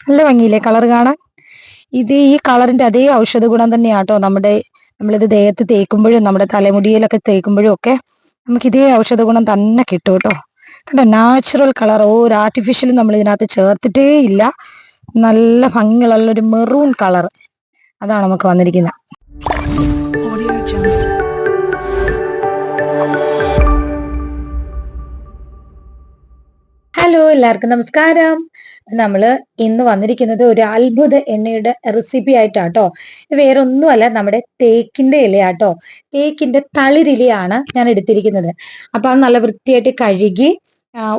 നല്ല ഭംഗിയില്ലേ കളർ കാണാൻ. ഈ കളറിന്റെ അതേ ഔഷധ ഗുണം തന്നെയാട്ടോ നമ്മളിത് ദേഹത്ത് തേക്കുമ്പോഴും നമ്മുടെ തലമുടിയിലൊക്കെ തേക്കുമ്പോഴും ഒക്കെ നമുക്ക് ഇതേ ഔഷധ ഗുണം തന്നെ കിട്ടും കേട്ടോ. കണ്ടോ, നാച്ചുറൽ കളർ, ഒരു ആർട്ടിഫിഷ്യലും നമ്മൾ ഇതിനകത്ത് ചേർത്തിട്ടേ ഇല്ല. നല്ല ഭംഗിയുള്ള ഒരു മെറൂൺ കളർ, അതാണ് നമുക്ക് വന്നിരിക്കുന്നത്. ഹലോ, എല്ലാവർക്കും നമസ്കാരം. നമ്മള് ഇന്ന് വന്നിരിക്കുന്നത് ഒരു അത്ഭുത എണ്ണയുടെ റെസിപ്പി ആയിട്ടാട്ടോ. വേറെ ഒന്നുമല്ല, നമ്മുടെ തേക്കിന്റെ ഇലയാട്ടോ. തേക്കിന്റെ തളിരിലയാണ് ഞാൻ എടുത്തിരിക്കുന്നത്. അപ്പൊ അത് നല്ല വൃത്തിയായിട്ട് കഴുകി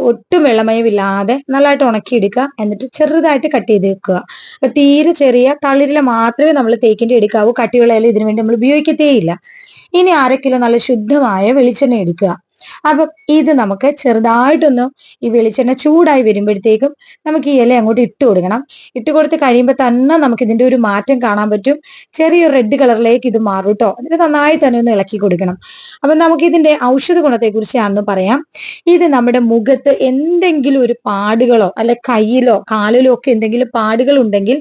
ഒട്ടും വെള്ളമയമില്ലാതെ നല്ലതായിട്ട് ഉണക്കിയെടുക്കുക. എന്നിട്ട് ചെറുതായിട്ട് കട്ട് ചെയ്ത് വെക്കുക. അപ്പൊ തീരെ ചെറിയ തളിരില മാത്രമേ നമ്മൾ തേക്കിന്റെ എടുക്കാവൂ. കട്ടിയുള്ള ഇല ഇതിനു വേണ്ടി നമ്മൾ ഉപയോഗിക്കത്തേ ഇല്ല. ഇനി 1/2 കിലോ നല്ല ശുദ്ധമായ വെളിച്ചെണ്ണ എടുക്കുക. അപ്പൊ ഇത് നമുക്ക് ചെറുതായിട്ടൊന്ന് ഈ വെളിച്ചെണ്ണ ചൂടായി വരുമ്പോഴത്തേക്കും നമുക്ക് ഈ ഇല അങ്ങോട്ട് ഇട്ട് കൊടുക്കണം. ഇട്ട് കൊടുത്ത് കഴിയുമ്പോൾ തന്നെ നമുക്ക് ഇതിന്റെ ഒരു മാറ്റം കാണാൻ പറ്റും. ചെറിയൊരു റെഡ് കളറിലേക്ക് ഇത് മാറും കേട്ടോ. എന്നിട്ട് നന്നായി തന്നെ ഒന്ന് ഇളക്കി കൊടുക്കണം. അപ്പൊ നമുക്ക് ഇതിന്റെ ഔഷധ ഗുണത്തെ കുറിച്ചാണെന്ന് പറയാം. ഇത് നമ്മുടെ മുഖത്ത് എന്തെങ്കിലും ഒരു പാടുകളോ അല്ലെ കയ്യിലോ കാലിലോ ഒക്കെ എന്തെങ്കിലും പാടുകൾ ഉണ്ടെങ്കിൽ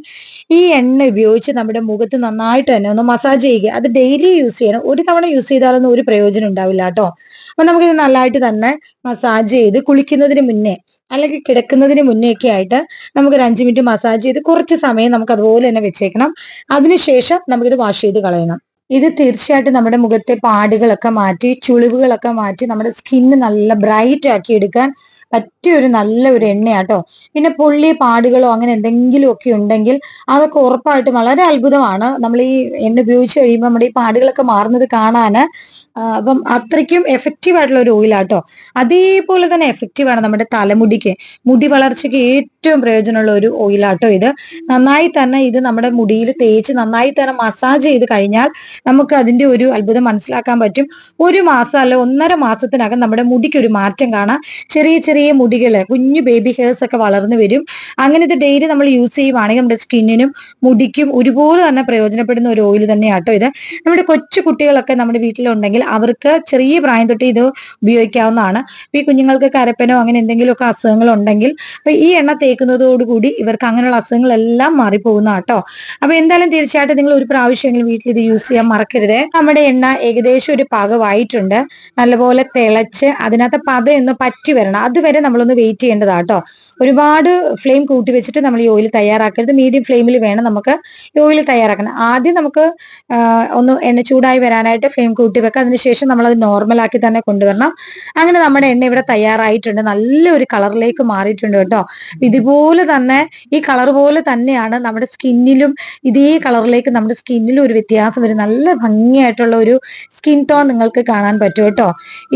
ഈ എണ്ണ ഉപയോഗിച്ച് നമ്മുടെ മുഖത്ത് നന്നായിട്ട് തന്നെ ഒന്ന് മസാജ് ചെയ്യുക. അത് ഡെയിലി യൂസ് ചെയ്യണം. ഒരു തവണ യൂസ് ചെയ്താലൊന്നും ഒരു പ്രയോജനം ഉണ്ടാവില്ല കേട്ടോ. അപ്പൊ നമുക്കിത് നല്ലതായിട്ട് തന്നെ മസാജ് ചെയ്ത് കുളിക്കുന്നതിന് മുന്നേ അല്ലെങ്കിൽ കിടക്കുന്നതിന് മുന്നേ ഒക്കെ ആയിട്ട് നമുക്ക് ഒരു 5 മിനിറ്റ് മസാജ് ചെയ്ത് കുറച്ച് സമയം നമുക്ക് അതുപോലെ തന്നെ വെച്ചേക്കണം. അതിനുശേഷം നമുക്കിത് വാഷ് ചെയ്ത് കളയണം. ഇത് തീർച്ചയായിട്ടും നമ്മുടെ മുഖത്തെ പാടുകളൊക്കെ മാറ്റി ചുളിവുകളൊക്കെ മാറ്റി നമ്മുടെ സ്കിന്ന് നല്ല ബ്രൈറ്റ് ആക്കി എടുക്കാൻ പറ്റിയൊരു നല്ല ഒരു എണ്ണയാട്ടോ. പിന്നെ പൊള്ളിയ പാടുകളോ അങ്ങനെ എന്തെങ്കിലും ഒക്കെ ഉണ്ടെങ്കിൽ അതൊക്കെ ഉറപ്പായിട്ടും വളരെ അത്ഭുതമാണ്. നമ്മൾ ഈ എണ്ണ ഉപയോഗിച്ച് കഴിയുമ്പോൾ നമ്മുടെ ഈ പാടുകളൊക്കെ മാറുന്നത് കാണാന്. അപ്പം അത്രയ്ക്കും എഫക്റ്റീവ് ആയിട്ടുള്ള ഒരു ഓയിലാട്ടോ. അതേപോലെ തന്നെ എഫക്റ്റീവ് ആണ് നമ്മുടെ തലമുടിക്ക്, മുടി വളർച്ചയ്ക്ക് ഏറ്റവും പ്രയോജനമുള്ള ഒരു ഓയിലാട്ടോ ഇത്. നന്നായി തന്നെ ഇത് നമ്മുടെ മുടിയിൽ തേച്ച് നന്നായി തന്നെ മസാജ് ചെയ്ത് കഴിഞ്ഞാൽ നമുക്ക് അതിന്റെ ഒരു അത്ഭുതം മനസ്സിലാക്കാൻ പറ്റും. 1 മാസം അല്ല 1.5 മാസത്തിനകം നമ്മുടെ മുടിക്ക് ഒരു മാറ്റം കാണാം. ചെറിയ ചെറിയ മുടികള്, കുഞ്ഞു ബേബി ഹെയർസ് ഒക്കെ വളർന്നു വരും. അങ്ങനെ ഇത് ഡെയിലി നമ്മൾ യൂസ് ചെയ്യുവാണെങ്കിൽ നമ്മുടെ സ്കിന്നിനും മുടിക്കും ഒരുപോലെ തന്നെ പ്രയോജനപ്പെടുന്ന ഒരു ഓയിൽ തന്നെയാട്ടോ ഇത്. നമ്മുടെ കൊച്ചു കുട്ടികളൊക്കെ നമ്മുടെ വീട്ടിലുണ്ടെങ്കിൽ അവർക്ക് ചെറിയ പ്രായം തൊട്ട് ഇത് ഉപയോഗിക്കാവുന്നതാണ്. ഈ കുഞ്ഞുങ്ങൾക്ക് കരപ്പനോ അങ്ങനെ എന്തെങ്കിലുമൊക്കെ അസുഖങ്ങൾ ഉണ്ടെങ്കിൽ അപ്പൊ ഈ എണ്ണ തേക്കുന്നതോടുകൂടി ഇവർക്ക് അങ്ങനെയുള്ള അസുഖങ്ങളെല്ലാം മാറിപ്പോകുന്ന കേട്ടോ. അപ്പൊ എന്തായാലും തീർച്ചയായിട്ടും നിങ്ങൾ ഒരു പ്രാവശ്യമെങ്കിലും വീട്ടിൽ ഇത് യൂസ് ചെയ്യാൻ മറക്കരുത്. നമ്മുടെ എണ്ണ ഏകദേശം ഒരു പാകമായിട്ടുണ്ട്. നല്ലപോലെ തിളച്ച് അതിനകത്ത് പതയൊന്ന് പറ്റി വരണം. അതുവരെ നമ്മളൊന്ന് വെയിറ്റ് ചെയ്യേണ്ടതാട്ടോ. ഒരുപാട് ഫ്ലെയിം കൂട്ടി വെച്ചിട്ട് നമ്മൾ ഈ ഓയിൽ തയ്യാറാക്കരുത്. മീഡിയം ഫ്ലെയിമിൽ വേണം നമുക്ക് ഈ ഓയിൽ തയ്യാറാക്കണം. ആദ്യം നമുക്ക് ഒന്ന് എണ്ണ ചൂടായി വരാനായിട്ട് ഫ്ലെയിം കൂട്ടി വെക്കാം. അതിനുശേഷം നമ്മളത് നോർമലാക്കി തന്നെ കൊണ്ടുവരണം. അങ്ങനെ നമ്മുടെ എണ്ണ ഇവിടെ തയ്യാറായിട്ടുണ്ട്. നല്ലൊരു കളറിലേക്ക് മാറിയിട്ടുണ്ട് കേട്ടോ. ഇതുപോലെ തന്നെ ഈ കളർ പോലെ തന്നെയാണ് നമ്മുടെ സ്കിന്നിലും, ഇതേ കളറിലേക്ക് നമ്മുടെ സ്കിന്നിലും ഒരു വ്യത്യാസം വരും. നല്ല ഭംഗിയായിട്ടുള്ള ഒരു സ്കിൻ ടോൺ നിങ്ങൾക്ക് കാണാൻ പറ്റും കേട്ടോ.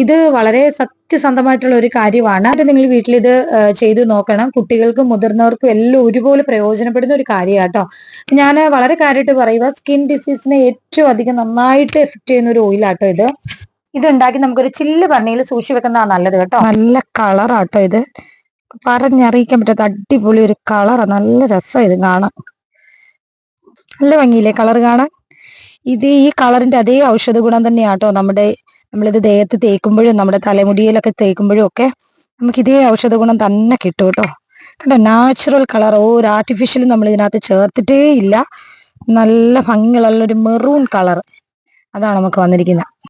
ഇത് വളരെ സത്യസന്ധമായിട്ടുള്ള ഒരു കാര്യമാണ്. അത് നിങ്ങൾ വീട്ടിൽ ഇത് ചെയ്തു നോക്കണം. കുട്ടികൾക്കും മുതിർന്നവർക്കും എല്ലാം ഒരുപോലെ പ്രയോജനപ്പെടുന്ന ഒരു കാര്യമാട്ടോ. ഞാൻ വളരെ കാര്യമായിട്ട് പറയുക, സ്കിൻ ഡിസീസിനെ ഏറ്റവും അധികം നന്നായിട്ട് എഫക്ട് ചെയ്യുന്ന ഒരു ഓയിലാട്ടോ ഇത്. ഇതുണ്ടാക്കി നമുക്കൊരു ചില്ല് ഭരണിയിൽ സൂക്ഷിച്ചു വെക്കുന്നതാണ് നല്ലത് കേട്ടോ. നല്ല കളറാട്ടോ ഇത്, പറഞ്ഞറിയിക്കാൻ പറ്റാത്ത അടിപൊളി ഒരു കളറാ. നല്ല രസം ഇത് കാണാൻ. നല്ല ഭംഗിയില്ലേ കളർ കാണാൻ. ഈ കളറിന്റെ അതേ ഔഷധ ഗുണം തന്നെയാട്ടോ നമ്മളിത് ദേഹത്ത് തേക്കുമ്പോഴും നമ്മുടെ തലമുടിയിലൊക്കെ തേക്കുമ്പോഴും ഒക്കെ നമുക്ക് ഇതേ ഔഷധ ഗുണം തന്നെ കിട്ടും കേട്ടോ. കണ്ടോ, നാച്ചുറൽ കളർ, ഒരു ആർട്ടിഫിഷ്യലും നമ്മൾ ഇതിനകത്ത് ചേർത്തിട്ടേ ഇല്ല. നല്ല ഭംഗിയുള്ള ഒരു മെറൂൺ കളർ, അതാണ് നമുക്ക് വന്നിരിക്കുന്നത്.